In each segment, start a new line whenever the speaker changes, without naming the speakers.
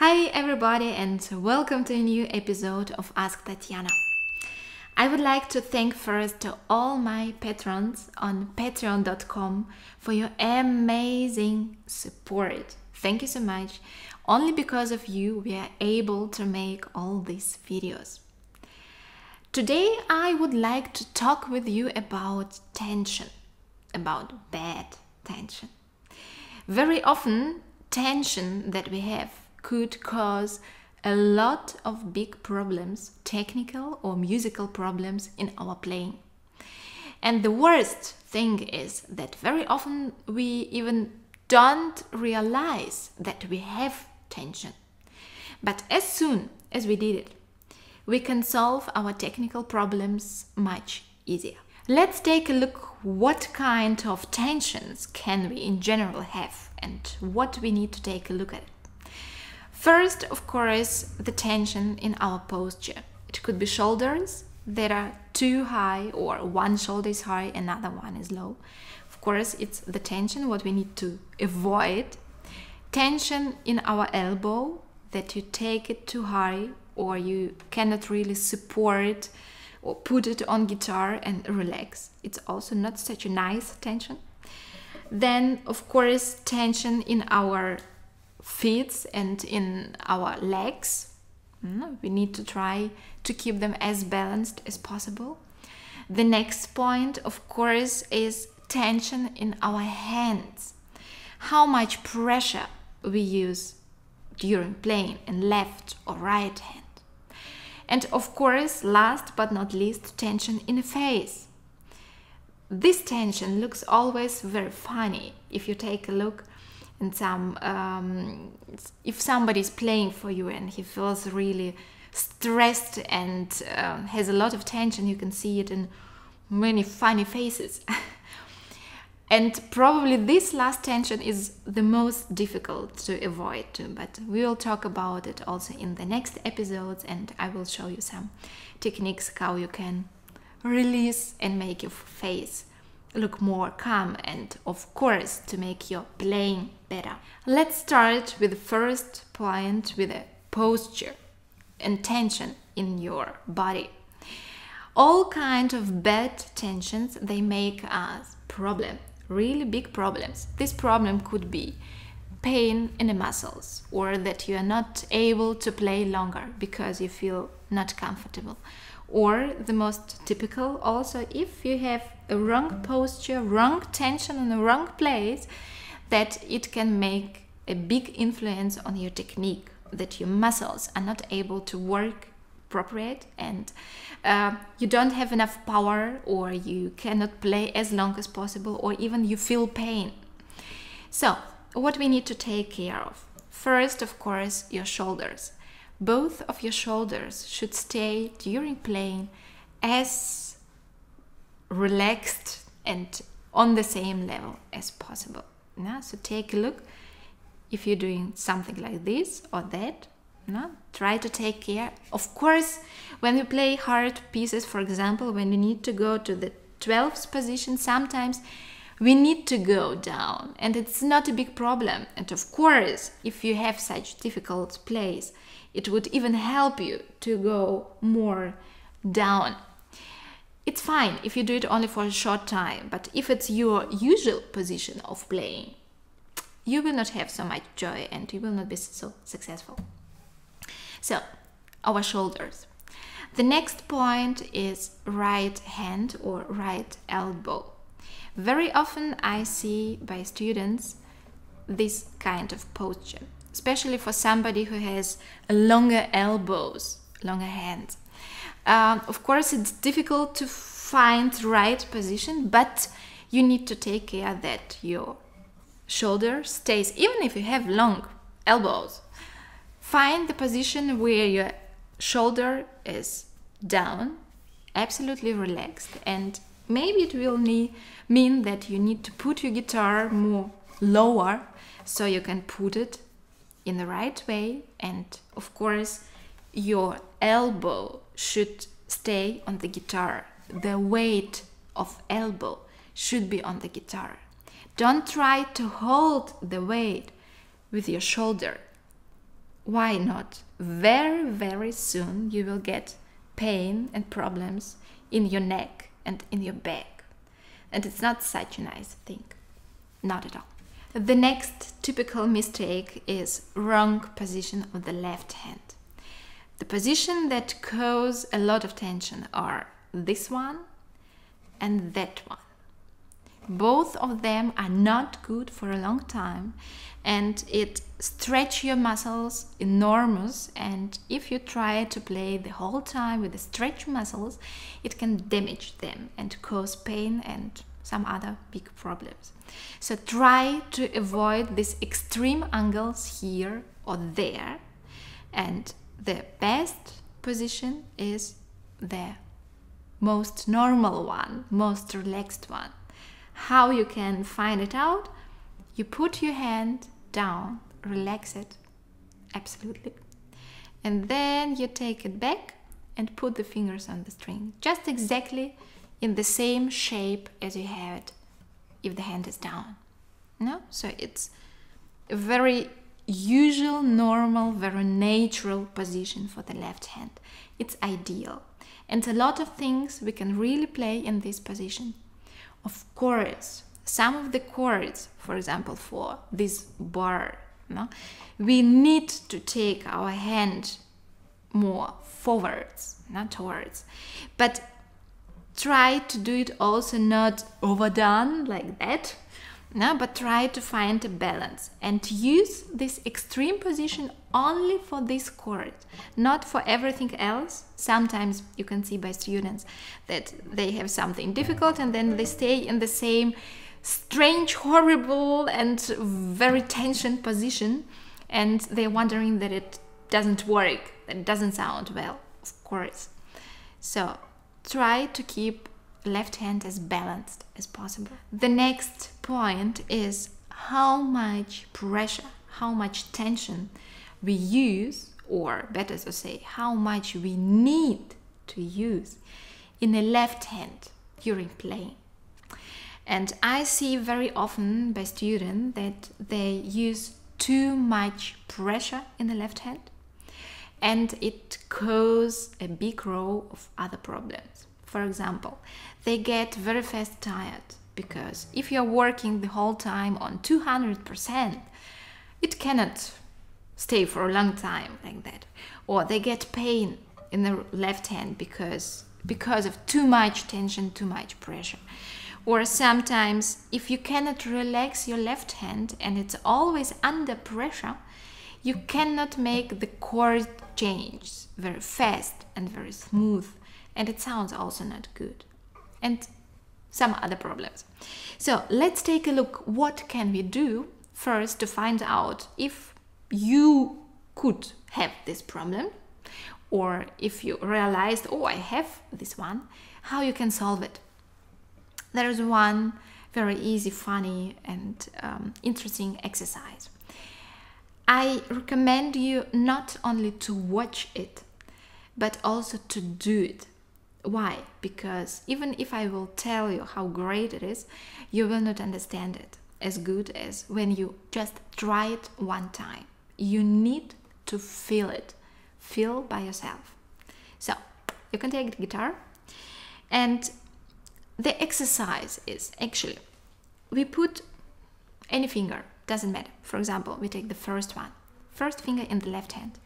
Hi everybody and welcome to a new episode of Ask Tatiana. I would like to thank first to all my patrons on patreon.com for your amazing support. Thank you so much. Only because of you we are able to make all these videos. Today I would like to talk with you about tension, about bad tension. Very often tension that we have could cause a lot of big problems, technical or musical problems in our playing. And the worst thing is that very often we even don't realize that we have tension. But as soon as we did it, we can solve our technical problems much easier. Let's take a look what kind of tensions can we in general have and what we need to take a look at. First, of course, the tension in our posture. It could be shoulders that are too high, or one shoulder is high, another one is low. Of course, it's the tension what we need to avoid. Tension in our elbow, that you take it too high or you cannot really support or put it on guitar and relax. It's also not such a nice tension. Then, of course, tension in our feet and in our legs. We need to try to keep them as balanced as possible. The next point, of course, is tension in our hands. How much pressure we use during playing in left or right hand. And of course, last but not least, tension in the face. This tension looks always very funny if you take a look. And if somebody is playing for you and he feels really stressed and has a lot of tension, you can see it in many funny faces. And probably this last tension is the most difficult to avoid too, but we will talk about it also in the next episodes, and I will show you some techniques how you can release and make your face look more calm and of course to make your playing better. Let's start with the first point, with a posture and tension in your body. All kinds of bad tensions, they make us problem, really big problems. This problem could be pain in the muscles, or that you are not able to play longer because you feel not comfortable. Or the most typical also, if you have a wrong posture, wrong tension in the wrong place, that it can make a big influence on your technique, that your muscles are not able to work properly and you don't have enough power, or you cannot play as long as possible, or even you feel pain. So what we need to take care of? First, of course, your shoulders. Both of your shoulders should stay during playing as relaxed and on the same level as possible. So take a look if you're doing something like this or that. Try to take care. Of course, when you play hard pieces, for example, when you need to go to the 12th position, sometimes we need to go down, and it's not a big problem. And of course, if you have such difficult plays, it would even help you to go more down. It's fine if you do it only for a short time, but if it's your usual position of playing, you will not have so much joy and you will not be so successful. So, our shoulders. The next point is right hand or right elbow. Very often I see by students this kind of posture, especially for somebody who has longer elbows, longer hands. Of course, it's difficult to find the right position, but you need to take care that your shoulder stays, even if you have long elbows. Find the position where your shoulder is down, absolutely relaxed, and maybe it will mean that you need to put your guitar more lower so you can put it in the right way. And of course, your elbow should stay on the guitar. The weight of elbow should be on the guitar. Don't try to hold the weight with your shoulder. why not? Very, very soon you will get pain and problems in your neck and in your back. And it's not such a nice thing. Not at all. The next typical mistake is wrong position of the left hand. The position that cause a lot of tension are this one and that one. Both of them are not good for a long time, and it stretch your muscles enormous, and if you try to play the whole time with the stretch muscles, it can damage them and cause pain and some other big problems. So try to avoid these extreme angles here or there, and the best position is the most normal one, most relaxed one. How you can find it out? You put your hand down, relax it, absolutely. And then you take it back and put the fingers on the string, just exactly in the same shape as you have it if the hand is down. No? So it's a very usual, normal, very natural position for the left hand. It's ideal. And a lot of things we can really play in this position. Of course, some of the chords, for example, for this bar, no, we need to take our hand more forwards, not towards. But try to do it also not overdone like that, no, but try to find a balance and use this extreme position only for this chord, not for everything else. Sometimes you can see by students that they have something difficult and then they stay in the same strange, horrible and very tensioned position, and they're wondering that it doesn't work, that it doesn't sound well, of course. So try to keep left hand as balanced as possible. The next point is how much pressure, how much tension we use, or better to say, how much we need to use in the left hand during playing. And I see very often by students that they use too much pressure in the left hand, and it causes a big row of other problems. For example, they get very fast tired, because if you're working the whole time on 200%, it cannot stay for a long time like that. Or they get pain in the left hand because of too much tension, too much pressure. Or sometimes if you cannot relax your left hand and it's always under pressure, you cannot make the chord change very fast and very smooth, and it sounds also not good. And some other problems. So let's take a look what can we do first to find out if you could have this problem, or if you realized, oh, I have this one, how you can solve it. There is one very easy, funny and interesting exercise. I recommend you not only to watch it, but also to do it. Why? Because even if I will tell you how great it is, you will not understand it as good as when you just try it one time. You need to feel it. Feel by yourself. So, you can take the guitar, and the exercise is actually, we put any finger, doesn't matter. For example, we take the first one, first finger in the left hand,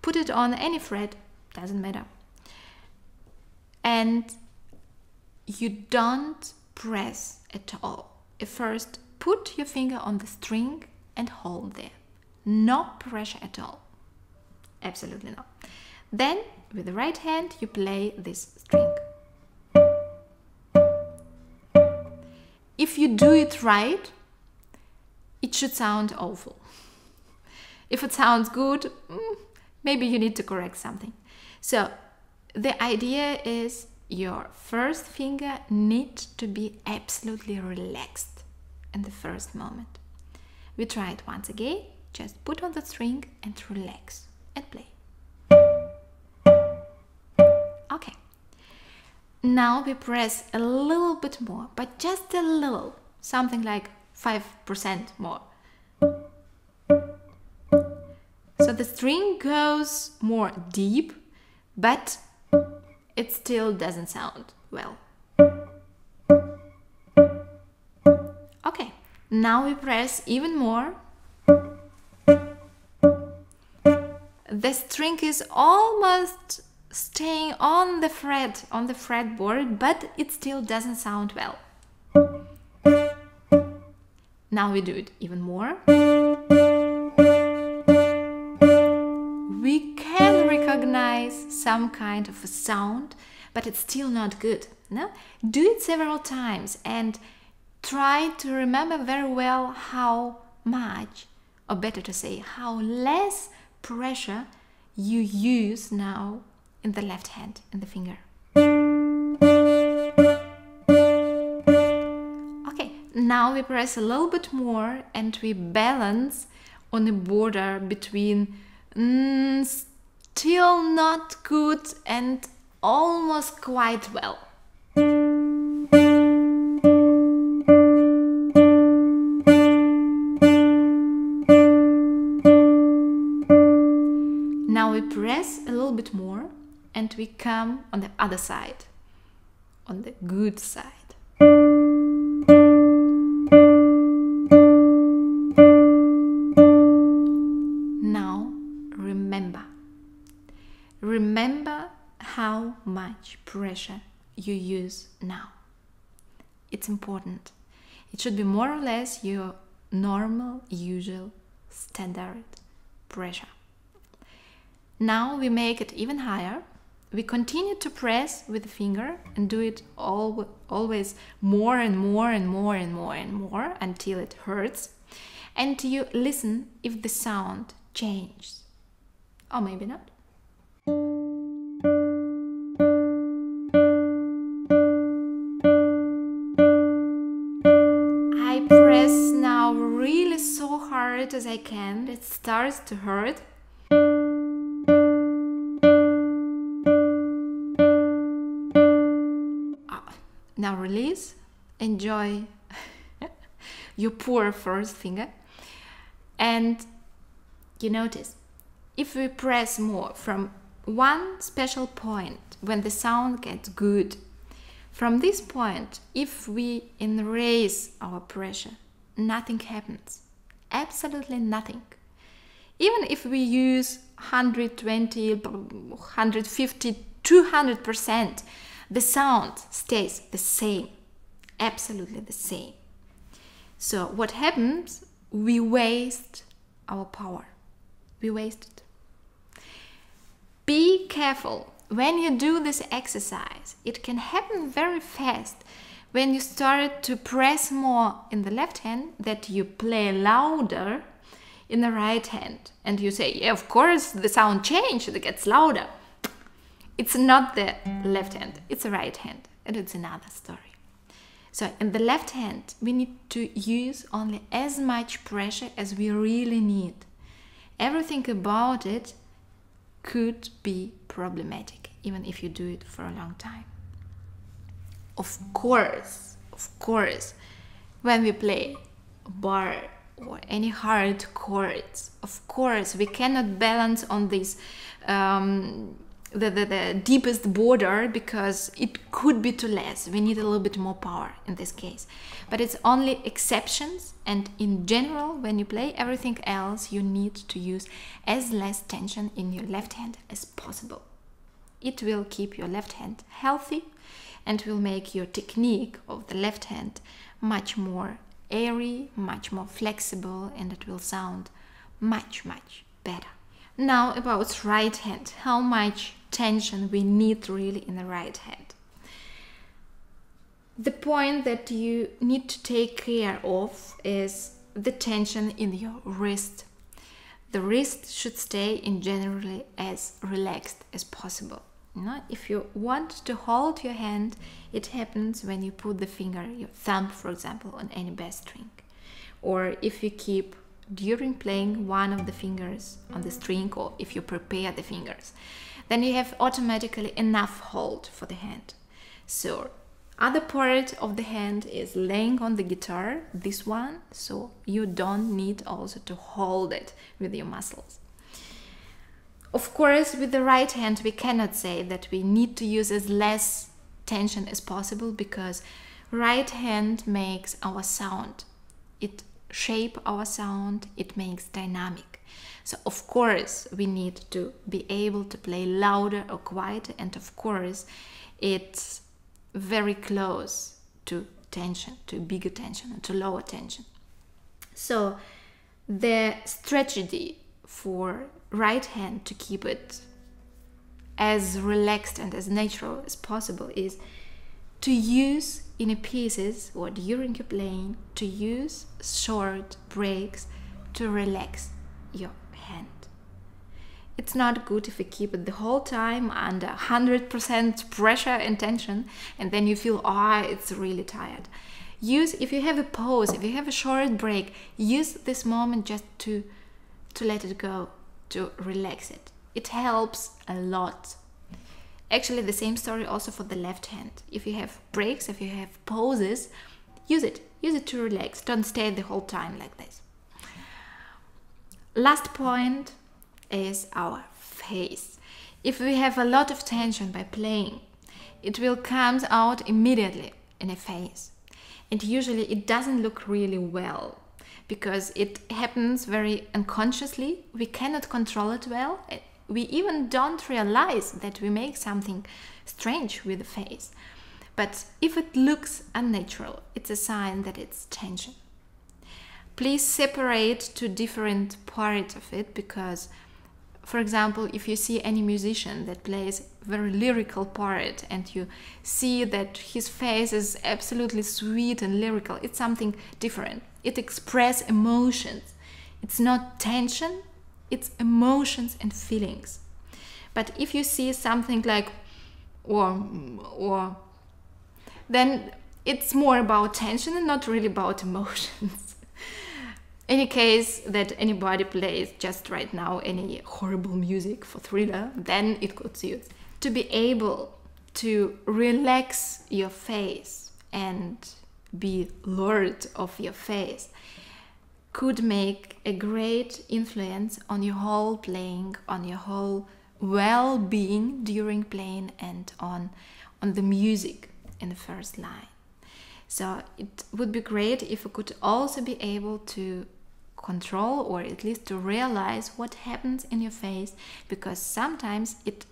put it on any fret, doesn't matter. And you don't press at all. First, put your finger on the string and hold there. No pressure at all. Absolutely not. Then, with the right hand, you play this string. If you do it right, it should sound awful. If it sounds good, maybe you need to correct something. So, the idea is your first finger needs to be absolutely relaxed in the first moment. We try it once again. Just put on the string and relax and play. Okay. Now we press a little bit more, but just a little, something like 5% more. So So the string goes more deep, but it still doesn't sound well. Okay, now we press even more. The string is almost staying on the fretboard, but it still doesn't sound well. Now we do it even more. We can recognize some kind of a sound, but it's still not good. No? Do it several times and try to remember very well how much, or better to say, how less pressure you use now in the left hand, in the finger. Okay, now we press a little bit more and we balance on a border between still not good and almost quite well. Now we press a little bit more and we come on the other side, on the good side. Now remember how much pressure you use now. It's important. It should be more or less your normal, usual, standard pressure. Now we make it even higher. We continue to press with the finger and do it always more and more and more and more and more until it hurts. And you listen if the sound changes. Or maybe not. I press now really so hard as I can. It starts to hurt. Now release, enjoy your poor first finger, and you notice if we press more from one special point when the sound gets good, from this point, if we raise our pressure, nothing happens, absolutely nothing. Even if we use 120, 150, 200%, the sound stays the same, absolutely the same. So what happens? We waste our power. We waste it. Be careful when you do this exercise. It can happen very fast when you start to press more in the left hand that you play louder in the right hand. And you say, yeah, of course, the sound changes, it gets louder. It's not the left hand, it's the right hand, and it's another story. So in the left hand, we need to use only as much pressure as we really need. Everything about it could be problematic, even if you do it for a long time. Of course, when we play bar or any hard chords, of course, we cannot balance on this the deepest border because it could be too less. We need a little bit more power in this case. But it's only exceptions, and in general, when you play everything else, you need to use as less tension in your left hand as possible. It will keep your left hand healthy and will make your technique of the left hand much more airy, much more flexible, and it will sound much, much better. Now about right hand, how much tension we need really in the right hand. The point that you need to take care of is the tension in your wrist. The wrist should stay in generally as relaxed as possible. If you want to hold your hand, it happens when you put the finger, your thumb, for example, on any bass string. Or if you keep during playing one of the fingers on the string, or if you prepare the fingers, then you have automatically enough hold for the hand. So other part of the hand is laying on the guitar, this one, so you don't need also to hold it with your muscles. Of course, with the right hand, we cannot say that we need to use as less tension as possible, because right hand makes our sound. It shapes our sound, it makes dynamic. So of course, we need to be able to play louder or quieter, and of course, it's very close to tension, to bigger tension and to lower tension. So the strategy for right hand to keep it as relaxed and as natural as possible is to use in pieces or during your playing, to use short breaks to relax your hand. It's not good if you keep it the whole time under 100% pressure and tension, and then you feel, it's really tired. If you have a pause, if you have a short break, use this moment just to let it go, to relax it. It helps a lot. Actually, the same story also for the left hand. If you have breaks, if you have pauses, use it. Use it to relax. Don't stay the whole time like this. Last point is our face. If we have a lot of tension by playing, it will come out immediately in a face. And usually it doesn't look really well, because it happens very unconsciously. We cannot control it well. We even don't realize that we make something strange with the face. But if it looks unnatural, it's a sign that it's tension. Please separate two different parts of it, because, for example, if you see any musician that plays a very lyrical part and you see that his face is absolutely sweet and lyrical, it's something different. It expresses emotions. It's not tension, it's emotions and feelings. But if you see something like or then it's more about tension and not really about emotions. Any case that anybody plays just right now any horrible music for thriller, then it could use. To be able to relax your face and be lord of your face could make a great influence on your whole playing, on your whole well-being during playing, and on the music in the first line. So it would be great if you could also be able to control, or at least to realize what happens in your face, because sometimes it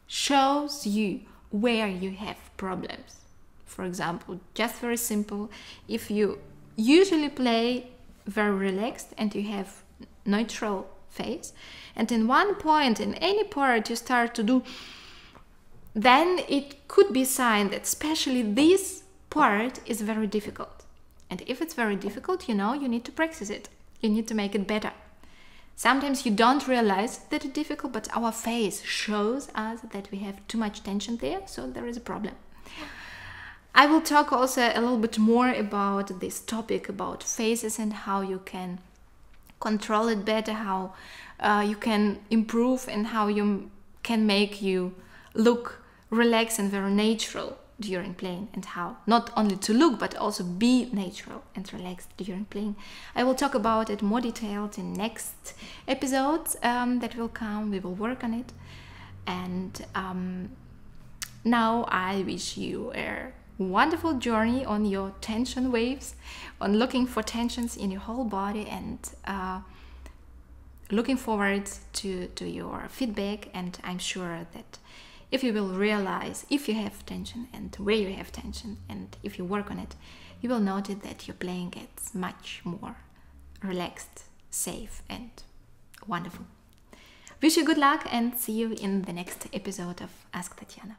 shows you where you have problems. For example, just very simple, if you usually play very relaxed and you have neutral face, and in one point, in any part you start to do, then it could be a sign that especially this part is very difficult. And if it's very difficult, you need to practice it. You need to make it better. Sometimes you don't realize that it's difficult, but our face shows us that we have too much tension there, so there is a problem. I will talk also a little bit more about this topic, about faces and how you can control it better, how you can improve, and how you can make you look relaxed and very natural during playing, and how not only to look but also be natural and relaxed during playing. I will talk about it more detailed in next episodes that will come. We will work on it, and now I wish you a wonderful journey on your tension waves, on looking for tensions in your whole body, and looking forward to your feedback. And I'm sure that if you will realize if you have tension and where you have tension, and if you work on it, you will notice that your playing gets much more relaxed, safe, and wonderful. Wish you good luck, and see you in the next episode of Ask Tatiana.